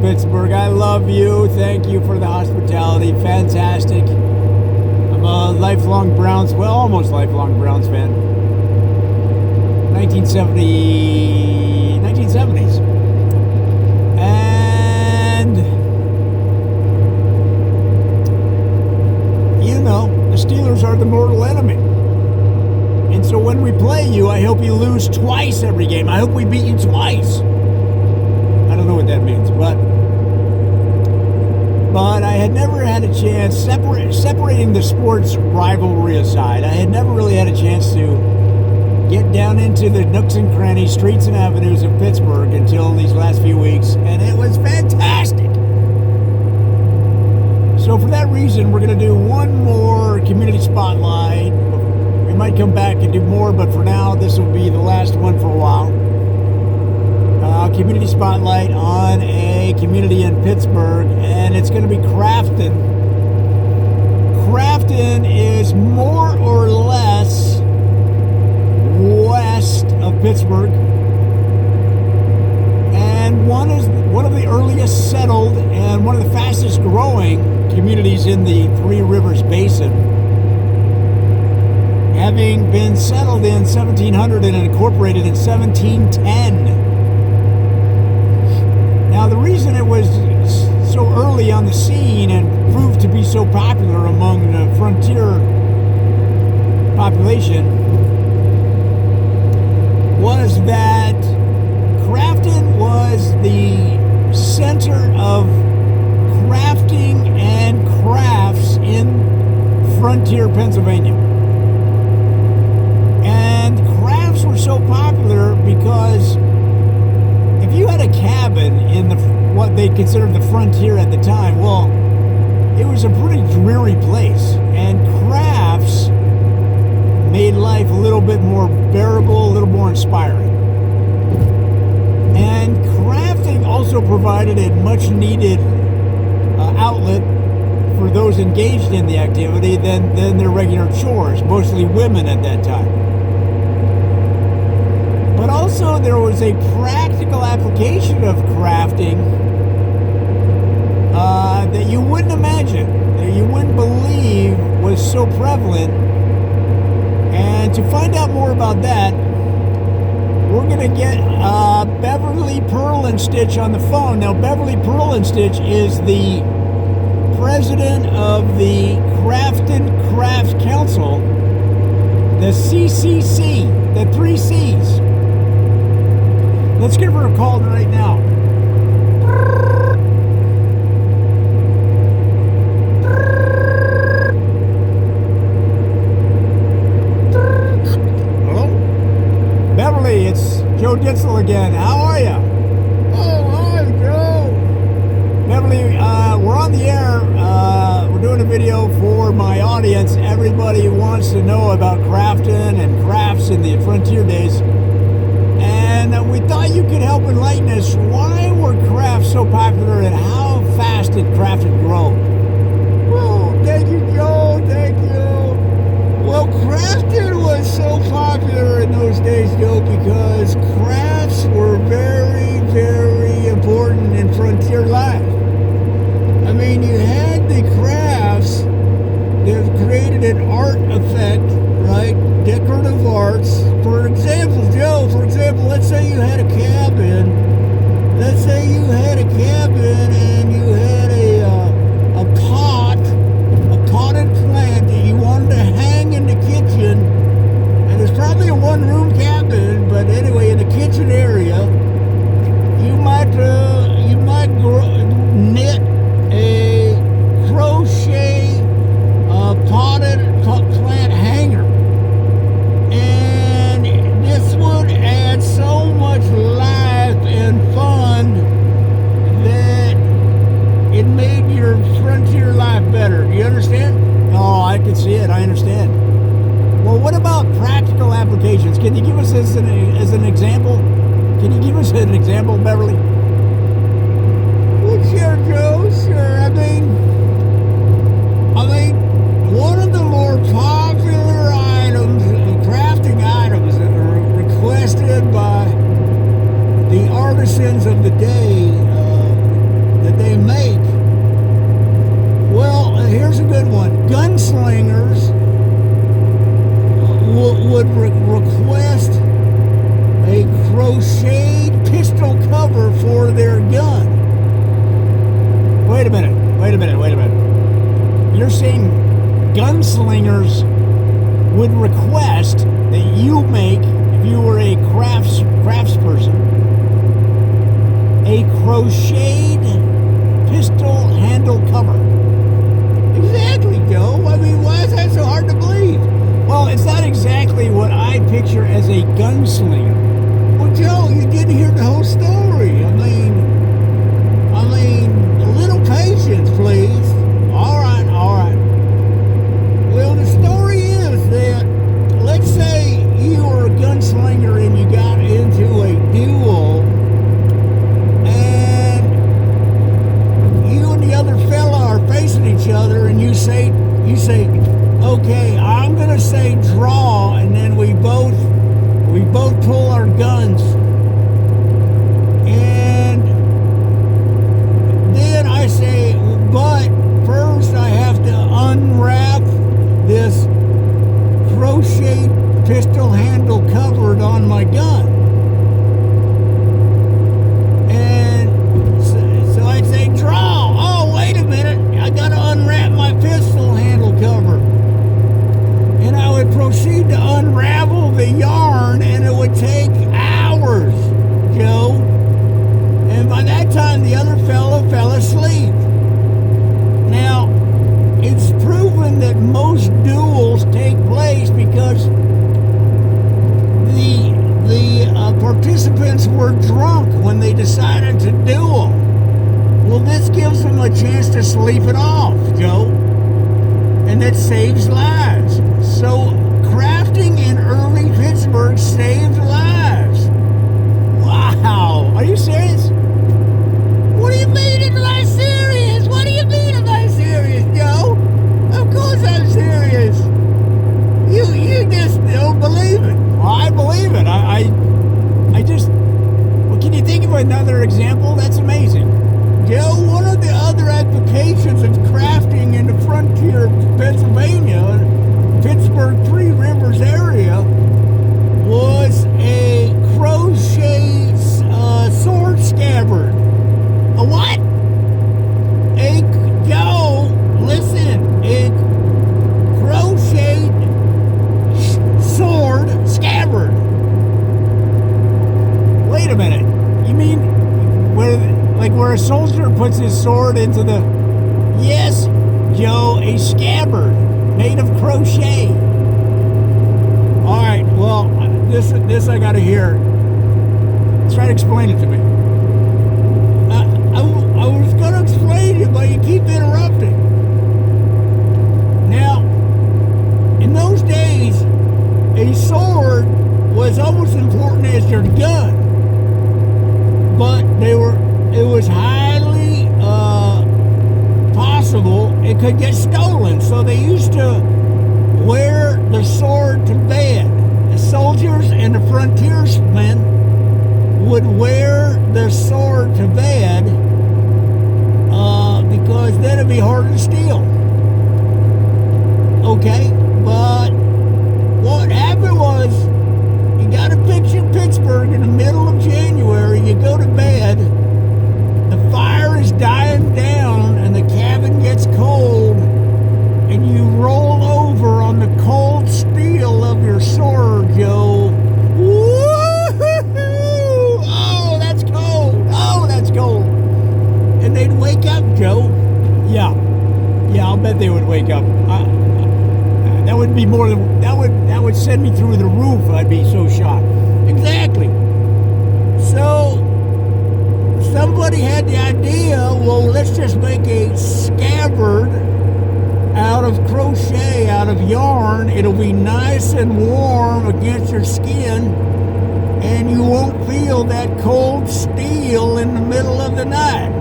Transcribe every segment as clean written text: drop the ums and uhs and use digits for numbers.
Pittsburgh. I love you. Thank you for the hospitality. Fantastic. I'm a lifelong Browns, well, almost lifelong Browns fan. 1970s. And, you know, the Steelers are the mortal enemy. And so when we play you, I hope you lose twice every game. I hope we beat you twice. I don't know what that means, but I had never had a chance, separating the sports rivalry aside, I had never really had a chance to get down into the nooks and crannies, streets and avenues of Pittsburgh until these last few weeks, and it was fantastic. So for that reason, we're going to do one more community spotlight. We might come back and do more, but for now, this will be the last one for a while. Community spotlight on a community in Pittsburgh, and it's going to be Crafton. Crafton is more or less west of Pittsburgh, and one of the earliest settled and one of the fastest growing communities in the Three Rivers Basin, having been settled in 1700 and incorporated in 1710. Now, the reason it was so early on the scene and proved to be so popular among the frontier population was that Crafton was the center of crafting and crafts in frontier Pennsylvania. And crafts were so popular because if you had a cabin in what they considered the frontier at the time, well, it was a pretty dreary place, and crafts made life a little bit more bearable, a little more inspiring. And crafting also provided a much needed outlet for those engaged in the activity than their regular chores, mostly women at that time. But also there was a practical application of crafting that you wouldn't imagine, that you wouldn't believe was so prevalent. And to find out more about that, we're going to get Beverly Pearl-and-Stitch on the phone. Now, Beverly Pearl-and-Stitch is the president of the Crafton Craft Council, the CCC, the 3 C's. Let's give her a call right now. Hello? Beverly, it's Joe Ditzel again. How are you? Oh, hi, Joe. Beverly, we're on the air. We're doing a video for my audience. Everybody wants to know about Crafton and crafts in the frontier days. And we thought you could help enlighten us. Why were crafts so popular, and how fast did Crafton grow? Well, thank you, Joe. Thank you. Well, Crafton was so popular in those days, Joe, because crafts were very, very important in frontier life. I mean, you had the crafts that created an art effect, right? Decorative arts. For example, Joe, let's say you had a cabin. Let's say you had a cabin and you had a potted plant that you wanted to hang in the kitchen. And it's probably a one-room cabin, but anyway, in the kitchen area, you might knit a crochet potted plant hanger. And this would add so much life and fun that it made your frontier life better. Do you understand? Oh, I can see it. I understand. Well, what about practical applications? Can you give us this as an example? Can you give us an example, Beverly? Well, sure, Joe. Sure. I mean, one of the more popular items, crafting items that are requested by the artisans of the day they make. Well, here's a good one. Gunslingers would request a crocheted pistol cover for their gun. Wait a minute. You're saying gunslingers would request that you make, if you were a craftsperson, a crocheted pistol handle cover. Exactly, Joe. I mean, why is that so hard to believe? Well, it's not exactly what I picture as a gunslinger. Well, Joe, you didn't hear the whole story. I mean, a little patience, please. All right. Well, the story is that, let's say you were a gunslinger and you got into a duel, and you and the other fella are facing each other, and you say, okay, I'm gonna say draw, and then we both pull our guns, and then I say, but first I have to unwrap this crochet pistol handle covered on my gun. And so I'd say, draw. Oh, wait a minute. I got to unwrap my pistol handle cover. And I would proceed to unravel the yarn, and it would take hours, Joe. And by that time, the other fella fell asleep. Now, it's proven that most duels take place because the participants were drunk when they decided to duel. Well, this gives them a chance to sleep it off, Joe. And that saves lives. So, crafting in early Pittsburgh saved lives. Wow. Are you serious? What do you mean am I serious? What do you mean am I serious, Joe? Of course I'm serious. You just don't believe it. Well, I believe it. I just... Well, can you think of another example? That's amazing. Joe, one of the other applications of crafting in the frontier of Pennsylvania, Pittsburgh, Three Rivers area, was a crochet sword scabbard. A what? Joe, listen, a crocheted sword scabbard. Wait a minute. You mean where a soldier puts his sword into the... Yes, Joe, a scabbard made of crochet. all right, well, this I gotta hear. Try to explain it to me. I was gonna explain it, but you keep interrupting. Now, in those days, a sword was almost important as your gun, but it was highly possible it could get stolen. So they used to wear the sword to bed. The soldiers and the frontiersmen would wear their sword to bed because then it'd be harder to steal. Okay, but what happened was, you got to picture Pittsburgh in the middle of January. You go to bed, the fire is dying down, and the cabin gets cold, and you roll over on the cold steel of your sword, Joe. Woo-hoo-hoo! Oh, that's cold. Oh, that's cold. And they'd wake up, Joe. Yeah, I'll bet they would wake up. That would be more than that would send me through the roof. I'd be so shocked. Exactly. So somebody had the idea, well, let's just make a scabbard out of crochet, out of yarn. It'll be nice and warm against your skin, and you won't feel that cold steel in the middle of the night.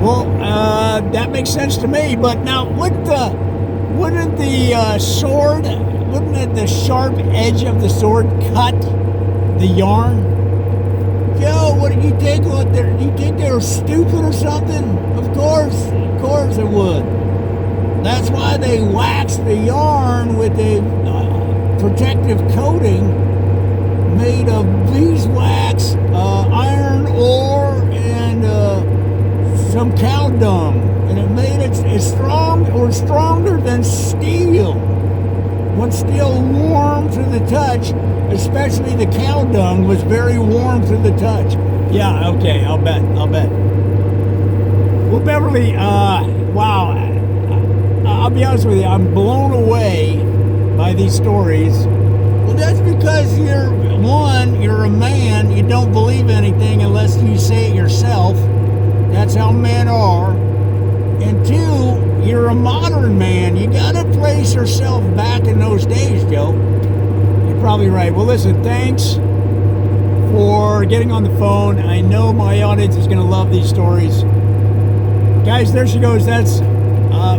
Well, that makes sense to me. But now, wouldn't the sharp edge of the sword cut the yarn? Joe, what did you think? Do you think they were stupid or something? Of course it would. That's why they waxed the yarn with a protective coating made of beeswax, iron ore, and some cow dung, and it made it stronger than steel. When steel warm to the touch, especially the cow dung, was very warm to the touch. Yeah, okay, I'll bet. Well, Beverly, wow, I'll be honest with you, I'm blown away by these stories. Well, that's because you're a man, you don't believe anything unless you say it yourself. That's how men are. And two, you're a modern man. You gotta place yourself back in those days, Joe. You're probably right. Well, listen, thanks for getting on the phone. I know my audience is gonna love these stories. Guys, there she goes. That's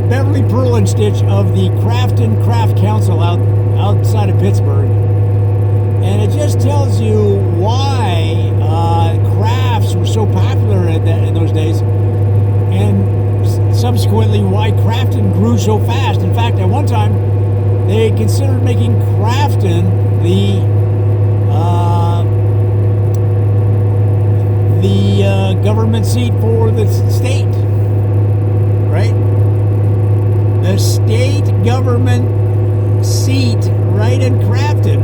Beverly Perlinstich of the Crafton Craft Council outside of Pittsburgh. And it just tells you why crafts were so popular in those days, and subsequently why Crafton grew so fast. In fact, at one time, they considered making Crafton the government seat for the state, right? The state government seat right in Crafton.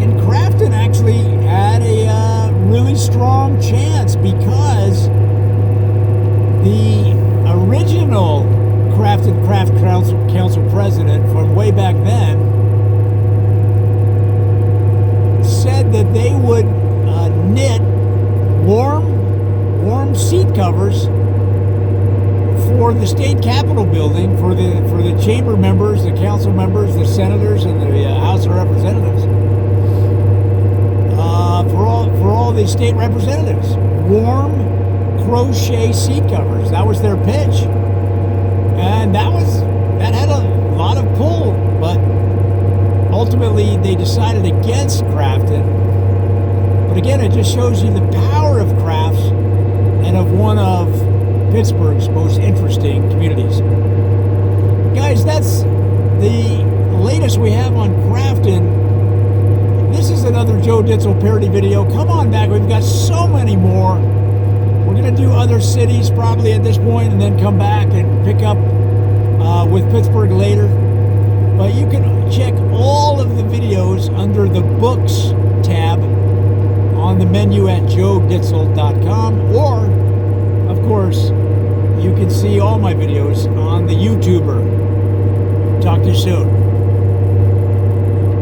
And Crafton actually had a really strong chance because the original Crafton Craft Council president from way back then said that they would knit warm seat covers for the state capitol building for the chamber members, the council members, the senators, and the House of Representatives. For all the state representatives, warm crochet seat covers. That was their pitch, and that had a lot of pull. But ultimately, they decided against Crafton. But again, it just shows you the power of crafts and of one of Pittsburgh's most interesting communities. Guys, that's the latest we have on Crafton. This is another Joe Ditzel parody video. Come on back. We've got so many more. We're going to do other cities probably at this point and then come back and pick up with Pittsburgh later. But you can check all of the videos under the Books tab on the menu at joeditzel.com, or, of course, you can see all my videos on the YouTuber. Talk to you soon.